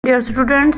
Dear students,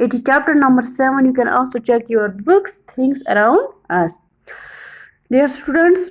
It is chapter number 7. You can also check your books, things around us. Dear students,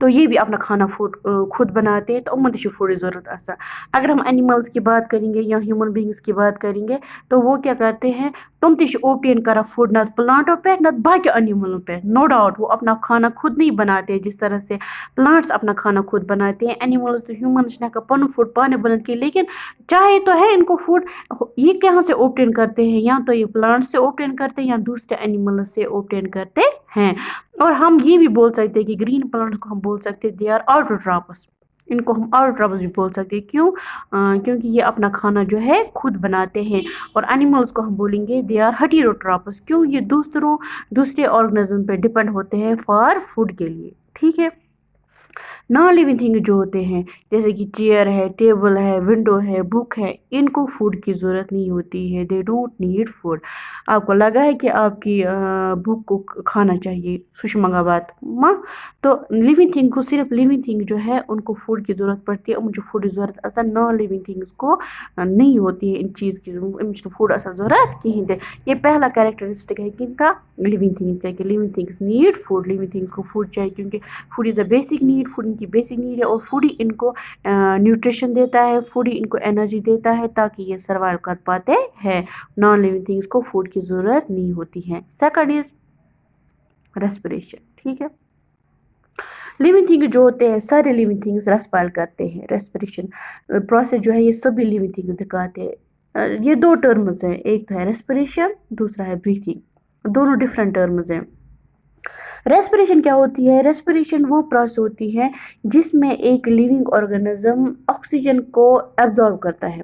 تو یہ بھی اپنا کھانا خود بناتے ہیں. تو یِمن تہِ چھِ فوڈٕچ ضروٗرت آسان. اگر ہم اینیملز کی بات کریں گے یا ہیومن بینگس کی بات کریں گے تو وہ کیا کرتے ہیں, تم تہِ چھِ اوبٹین کران فوڈ نہ پلانٹوں پہ نہ باقی اینیملوں پہ. نو ڈاؤٹ وہ اپنا کھانا خود نہیں بناتے ہیں جس طرح سے پلانٹس اپنا کھانا خود بناتے ہیں. اینیملز تو ہیومنز چھِنہٕ ہٮ۪کان پنُن فوڈ پانے بنٲیِتھ کینٛہہ, لیکن چاہے تو ہے ان کو فوڈ یہ کہاں سے اوبٹین کرتے ہیں, یا تو یہ پلانٹ سے اوبٹین کرتے ہیں یا دوسرے اینیمل سے اوبٹین کرتے ہیں. اور ہم یہ بھی بول سکتے ہیں کہ گرین پلانٹس کو ہم بول سکتے ہیں دے آر آٹوٹراپس. ان کو ہم آٹوٹراپس بھی بول سکتے ہیں. کیوں؟ کیونکہ یہ اپنا کھانا جو ہے خود بناتے ہیں. اور اینیملس کو ہم بولیں گے دے آر ہیٹیروٹراپس. کیوں؟ یہ دوسرے آرگنزم پہ ڈپینڈ ہوتے ہیں فار فوڈ کے لیے. ٹھیک ہے. نان لیونگ تھنگ جو ہوتے ہیں جیسے کہ چیئر ہے, ٹیبل ہے, ونڈو ہے, بک ہے, ان کو فوڈ کی ضرورت نہیں ہوتی ہے. They don't need food. آپ کو لگا ہے کہ آپ کی بک کو کھانا چاہیے, سشما بات ماں, تو لیونگ تھنگ کو صرف لیونگ تھنگ جو ہے ان کو فوڈ کی ضرورت پڑتی ہے. ان جو فوڈ کی ضرورت آتا ہے نان لیونگ تھنگس کو نہیں ہوتی ہے ان چیز کی. ان فوڈ آسان ضرورت کہین تہ. یہ پہلا کریکٹرسٹک ہے کن کا, لیونگ تھنگ کا, کہ living things need food. Living things کو فوڈ چاہیے کیونکہ food is a basic need. Food ان کی بیسک نیڈ ہے, اور فوڈ ہی ان کو نیوٹریشن دیتا ہے, فوڈ ہی ان کو انرجی دیتا ہے تاکہ یہ سروائیو کر پاتے ہیں. نان لیونگ تھنگس کو فوڈ کی ضرورت نہیں ہوتی ہے. Second is respiration. ٹھیک ہے. لیونگ تھنگ جو ہوتے ہیں سارے لیونگ تھنگس ریسپائر کرتے ہیں. ریسپریشن پروسیس جو ہے یہ سبھی لیونگ تھنگس دکھاتے ہیں. یہ دو ٹرمز ہیں, ایک تو ہے ریسپریشن, دوسرا ہے بریتھنگ. دونوں ڈفرینٹ ٹرمز ہیں. ریسپریشن کیا ہوتی ہے؟ ریسپریشن وہ پروسیس ہوتی ہے جس میں ایک لیونگ آرگنزم آکسیجن کو ایبزارب کرتا ہے.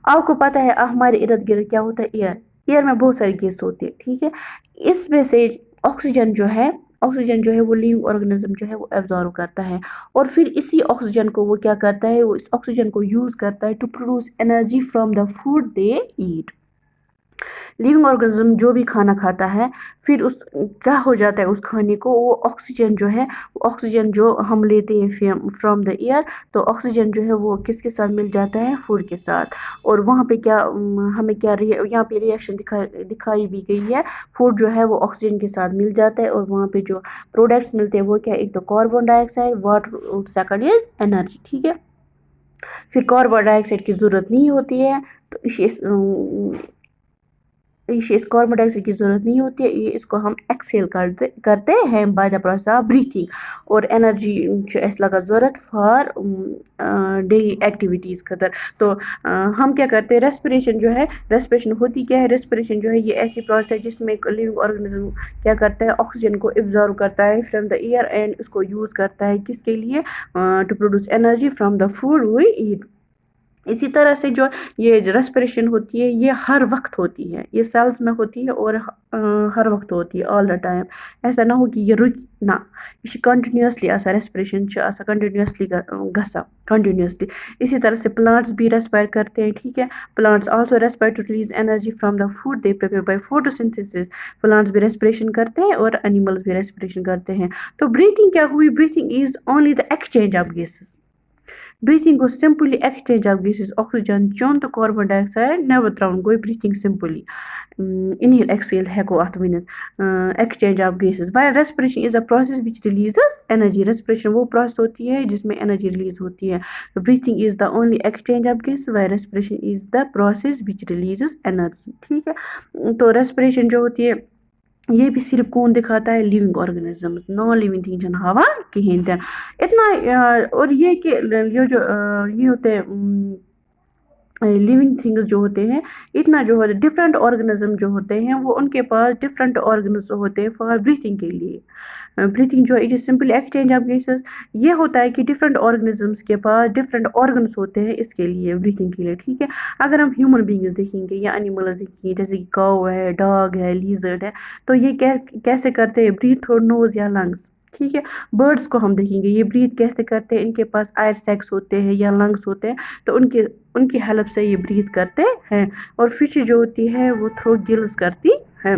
آپ کو پتہ ہے ہمارے ارد گرد کیا ہوتا ہے, ایئر میں بہت ساری گیس ہوتی ہے. ٹھیک ہے. اس میں سے آکسیجن جو ہے وہ لیونگ آرگنزم جو ہے وہ ایبزارب کرتا ہے, اور پھر اسی آکسیجن کو وہ کیا کرتا ہے, وہ اس آکسیجن کو یوز کرتا ہے to produce energy from the food they eat. Living organism جو بھی کھانا کھاتا ہے پھر اس کیا ہو جاتا ہے اس کھانے کو, وہ آکسیجن جو ہے, آکسیجن جو ہم لیتے ہیں فرام دا ایئر, تو آکسیجن جو ہے وہ کس کے ساتھ مل جاتا ہے, فوڈ کے ساتھ. اور وہاں پہ کیا ہمیں کیا یہاں پہ ریئیکشن دکھائی بھی گئی ہے. فوڈ جو ہے وہ آکسیجن کے ساتھ مل جاتا ہے, اور وہاں پہ جو پروڈکٹس ملتے ہیں وہ کیا, ایک تو carbon dye oxide, water, second is energy. ٹھیک ہے. پھر کاربن ڈائی آکسائڈ کی ضرورت نہیں ہوتی ہے, تو اس کاربن ڈائی آکسائڈ کی ضرورت نہیں ہوتی ہے. اس کو ہم ایکسیل کرتے ہیں by the process of breathing. اور انرجی اس لگا ضرورت فار ڈیلی ایکٹیویٹیز خاطر. تو ہم کیا کرتے ہیں, ریسپریشن جو ہے, ریسپریشن ہوتی کیا ہے, ریسپریشن جو ہے یہ ایسی پروسیس ہے جس میں ایک لیونگ آرگنزم کیا کرتا ہے, آکسیجن کو ایبزارب کرتا ہے فرام دا ایئر اینڈ اس کو یوز کرتا ہے کس کے لیے, to produce energy from the food we eat. اسی طرح سے جو یہ ریسپریشن ہوتی ہے یہ ہر وقت ہوتی ہے, یہ سیلز میں ہوتی ہے اور ہر وقت ہوتی ہے, آل دا ٹائم. ایسا نہ ہو کہ یہ رک نہ, یہ کنٹینیوسلی آسان, ریسپریشن کنٹینیوسلی گژھان کنٹینیوسلی. اسی طرح سے پلانٹس بھی ریسپائر کرتے ہیں. ٹھیک ہے. Plants also respire to release energy from the food they prepare by photosynthesis. Plants بھی ریسپریشن کرتے ہیں اور اینیملس بھی ریسپریشن کرتے ہیں. تو بریتھنگ کیا ہوئی, breathing is only the exchange of gases. Breathing goes simply exchange of gases, oxygen چون تو carbon dioxide never thrown گوٚو breathing simply. Inhale, exhale ہٮ۪کو اَتھ ؤنِتھ. Exchange of gases. While respiration is a process which releases energy. Respiration وہ process ہوتی ہے جس میں energy release ہوتی ہے. Breathing is the only exchange of gases, while respiration is the process which releases energy. ٹھیک ہے. تو respiration جو ہوتی ہے یہ بھی صرف کون دکھاتا ہے, living organisms. Non living thing چھنہٕ ہاوان کہیٖنۍ تہِ اتنا. اور یہ کہ یہ ہوتے ہیں لیونگ تھنگز جو ہوتے ہیں, اتنا جو ہوتے ہیں ڈفرینٹ آرگنزم جو ہوتے ہیں وہ ان کے پاس ڈفرینٹ آرگنز ہوتے ہیں فار بریتھنگ کے لیے. بریتھنگ جو ہے it is simply exchange of gases. یہ ہوتا ہے کہ ڈفرینٹ آرگنزمس کے پاس ڈفرینٹ آرگنس ہوتے ہیں اس کے لیے, بریتھنگ کے لیے. ٹھیک ہے. اگر ہم ہیومن بینگز دیکھیں گے یا اینیملز دیکھیں گے جیسے کہ کاؤ ہے, ڈاگ ہے, لیزرڈ ہے, تو یہ کیسے کرتے ہیں, بریتھ تھرو نوز یا لنگس. ٹھیک ہے. برڈس کو ہم دیکھیں گے یہ بریتھ کیسے کرتے ہیں, ان کے پاس ایئر سیکس ہوتے ہیں یا لنگس ہوتے ہیں, تو ان کی ہیلپ سے یہ بریتھ کرتے ہیں. اور فش جو ہوتی ہے وہ تھرو گلز کرتی ہے.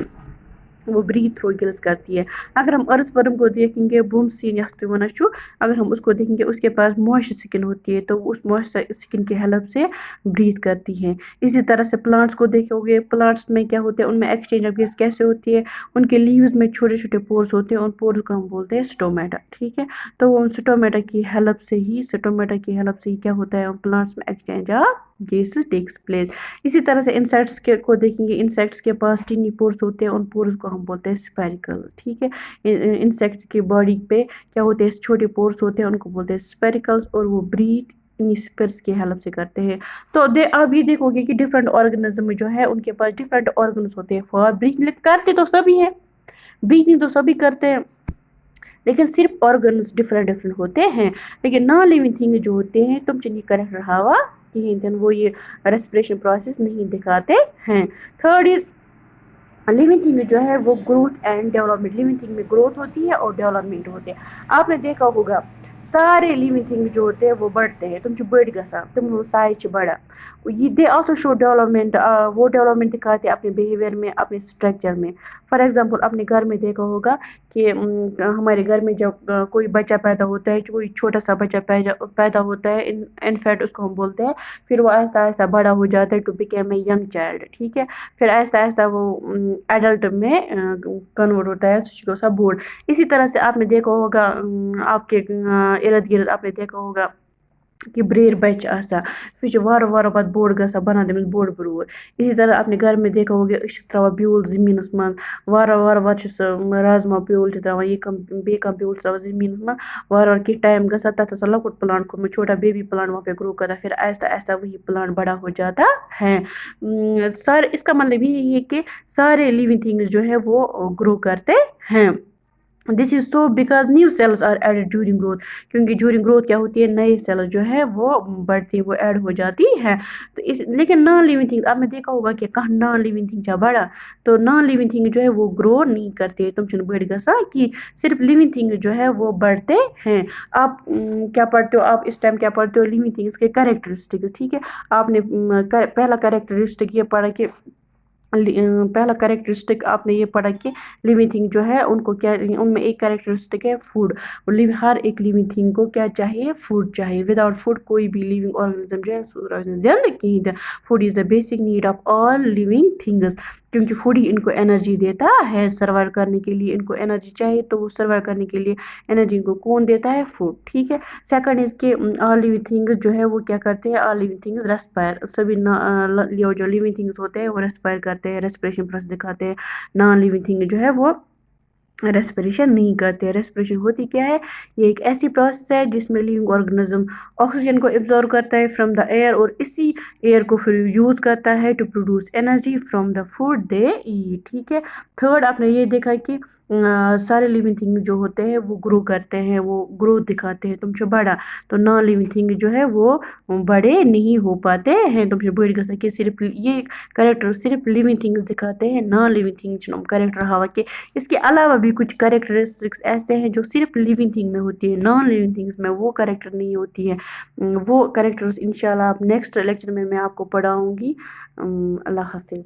وہ برید تھرو گلز کرتی ہے. اگر ہم ارتھ ورم کو دیکھیں گے بوم سین یَتھ تُہۍ وَنان چھُ, اگر ہم اس کو دیکھیں گے اس کے پاس موئسچر سکن ہوتی ہے تو وہ اس موئسچر سکن کی ہیلپ سے برید کرتی ہے. اسی طرح سے پلانٹس کو دیکھو گے, پلانٹس میں کیا ہوتے ہیں, ان میں ایکسچینج آف گیس کیسے ہوتی ہے, ان کے لیوز میں چھوٹے چھوٹے پورس ہوتے ہیں, ان پورس کو ہم بولتے ہیں سٹومیٹا. ٹھیک ہے, تو وہ سٹومیٹا کی ہیلپ سے ہی کیا ہوتا ہے, پلانٹس میں exchange of gases takes place. اسی طرح سے انسیکٹس کو دیکھیں گے, انسیکٹس کے پاس ٹینی پورس ہوتے ہیں, ان پورس کو ہم بولتے ہیں اسپیریکل. ٹھیک ہے, انسیکٹس کی باڈی پہ کیا ہوتے ہیں, چھوٹے پورس ہوتے ہیں, ان کو بولتے ہیں اسپیریکلس, اور وہ بریتھ انہی اسپرس کی ہیلپ سے کرتے ہیں. تو آپ یہ دیکھو گے کہ ڈفرینٹ آرگنزم جو ہے ان کے پاس ڈفرینٹ آرگنس ہوتے ہیں فار بریتھنگ. کرتے تو سبھی ہیں, بریتھنگ تو سبھی کرتے ہیں, لیکن صرف آرگنز ڈفرینٹ ہوتے ہیں. لیکن نان لیونگ تھنگ جو ہوتے ہیں تم چنی کریکٹر ہوا کہیں دن وہ یہ ریسپریشن پروسیس نہیں دکھاتے ہیں. تھرڈ از لیونگ تھنگ جو ہے وہ growth and development. Living thing میں گروتھ ہوتی ہے اور ڈیولپمنٹ ہوتی ہے. آپ نے دیکھا ہوگا سارے لیونگ تھنگ جو ہوتے ہیں وہ بڑھتے ہیں, تم بڑھ گژھان, تم سائز بڑا. یہ دے آلسو شو ڈیولپمنٹ, وہ ڈیولپمنٹ دکھاتے ہیں اپنے بیہیویئر میں, اپنے اسٹرکچر میں. فار ایگزامپل اپنے گھر میں دیکھا ہوگا کہ ہمارے گھر میں جب کوئی بچہ پیدا ہوتا ہے, کوئی چھوٹا سا بچہ پیدا ہوتا ہے, انفیکٹ اس کو ہم بولتے ہیں, پھر وہ آہستہ آہستہ بڑا ہو جاتا ہے to become a young child. ٹھیک ہے, پھر آہستہ آہستہ وہ ایڈلٹ میں کنورٹ ہوتا ہے, سا بوڑھ. اسی طرح سے آپ نے دیکھا ہوگا, آپ کے ارد گرد آپ نے دیکھا ہوگا کہ بریر بچہ آسان پھر وارٕ وارٕ پتہٕ بوٚڑ گژھان, بنان تٔمِس بوٚڑ برور. اسی طرح اپنے گھر میں دیکھا ہوگا أسۍ چھِ تراوان بیول زٔمیٖنَس منٛز, وارٕ چھِ سُہ رازما بیول چھِ تراوان, بیٚیہِ کانٛہہ بیول چھِ تراوان زٔمیٖنَس منٛز, وارٕ کینٛہہ ٹایم گژھان تَتھ آسان لۄکُٹ پلانٹ کھوٚتمُت, چھوٹا بیبی پلانٹ وہاں پہ گرو کرتا, پھر آہستہ آہستہ وہی پلانٹ بڑا ہو جاتا ہے. سارے اس کا مطلب یہ ہے کہ سارے لیونگ تھنگز جو ہے وہ گرو کرتے ہیں. This is so because new cells are added during growth, کیونکہ ڈیورنگ گروتھ کیا ہوتی ہے, نئے سیلز جو ہے وہ بڑھتی ہے, وہ ایڈ ہو جاتی ہے. تو لیکن نان لیونگ تھنگ آپ نے دیکھا ہوگا کہ کہاں نان لیونگ تھنگ چا بڑا, تو نان لیونگ تھنگ جو ہے وہ گرو نہیں کرتے, تم چھن بڑھ گژھان کی, صرف لیونگ تھنگ جو ہے وہ بڑھتے ہیں. آپ کیا پڑھتے ہو, آپ اس ٹائم کیا پڑھتے ہو, لیونگ تھنگس کے کریکٹرسٹکس. ٹھیک ہے, آپ نے پہلا کریکٹرسٹک یہ پڑھا کہ پہلا کریکٹرسٹک آپ نے یہ پڑھا کہ لیونگ تھنگ جو ہے ان کو کیا, ان میں ایک کریکٹرسٹک ہے فوڈ. ہر ایک لیونگ تھنگ کو کیا چاہیے, فوڈ چاہیے. وداؤٹ فوڈ کوئی بھی لیونگ آرگنزم جو ہے سو روزِ نہٕ زندہ کہین. Food is the basic need of all living things, کیونکہ فوڈ ہی ان کو انرجی دیتا ہے سروائیو کرنے کے لیے. ان کو انرجی چاہیے تو وہ سروائیو کرنے کے لیے انرجی ان کو کون دیتا ہے, فوڈ. ٹھیک ہے, سیکنڈ از کہ آل لیونگ تھنگز جو ہے وہ کیا کرتے ہیں, آل لیونگ تھنگز ریسپائر. سبھی جو لیونگ تھنگز ہوتے ہیں وہ ریسپائر کرتے ہیں, ریسپریشن پروسیس دکھاتے ہیں. نان لیونگ تھنگ جو ہے وہ ریسپریشن نہیں کرتے. ریسپریشن ہوتی کیا ہے, یہ ایک ایسی پروسیس ہے جس میں لیونگ آرگنزم آکسیجن کو ایبزارو کرتا ہے فرام دا ایئر, اور اسی ایئر کو پھر یوز کرتا ہے to produce energy from the food they eat. ٹھیک ہے, تھرڈ آپ نے یہ دیکھا کہ سارے لیونگ تھنگ جو ہوتے ہیں وہ گرو کرتے ہیں, وہ گروتھ دکھاتے ہیں, تم چھو بڑا. تو نان لیونگ تھنگ جو ہے وہ بڑے نہیں ہو پاتے ہیں, تم چھو بڑھ گژھان کہ صرف یہ کریکٹر صرف لیونگ تھنگز دکھاتے ہیں, نان لیونگ تھنگ کریکٹر ہوا کہ اس کے علاوہ بھی کچھ کریکٹرسٹکس ایسے ہیں جو صرف لیونگ تھنگ میں ہوتی ہے, نان لیونگ تھنگس میں وہ کریکٹر نہیں ہوتی ہے. وہ کریکٹرز انشاءاللہ آپ نیکسٹ لیکچر میں آپ کو پڑھاؤں گی. اللہ حافظ.